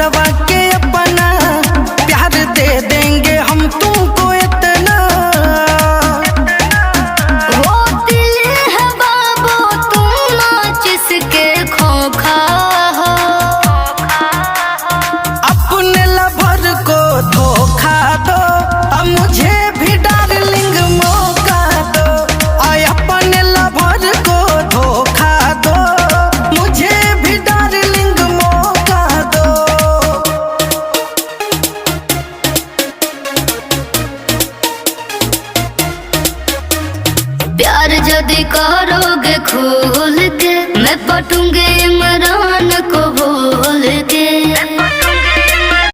घरवा के अपना प्यार दे देंगे हम तुमको इतना। वो दिल है बाबू तुम जिसके खोखा हो, अपने लवर को धोखा दो अब मुझे भी डार्लिंग मौका दो। आय अपने लवर को धोखा दो मुझे भी डार्लिंग मौका दो। प्यार यदि करोगे खोल के मैं पटूंगे इमरान को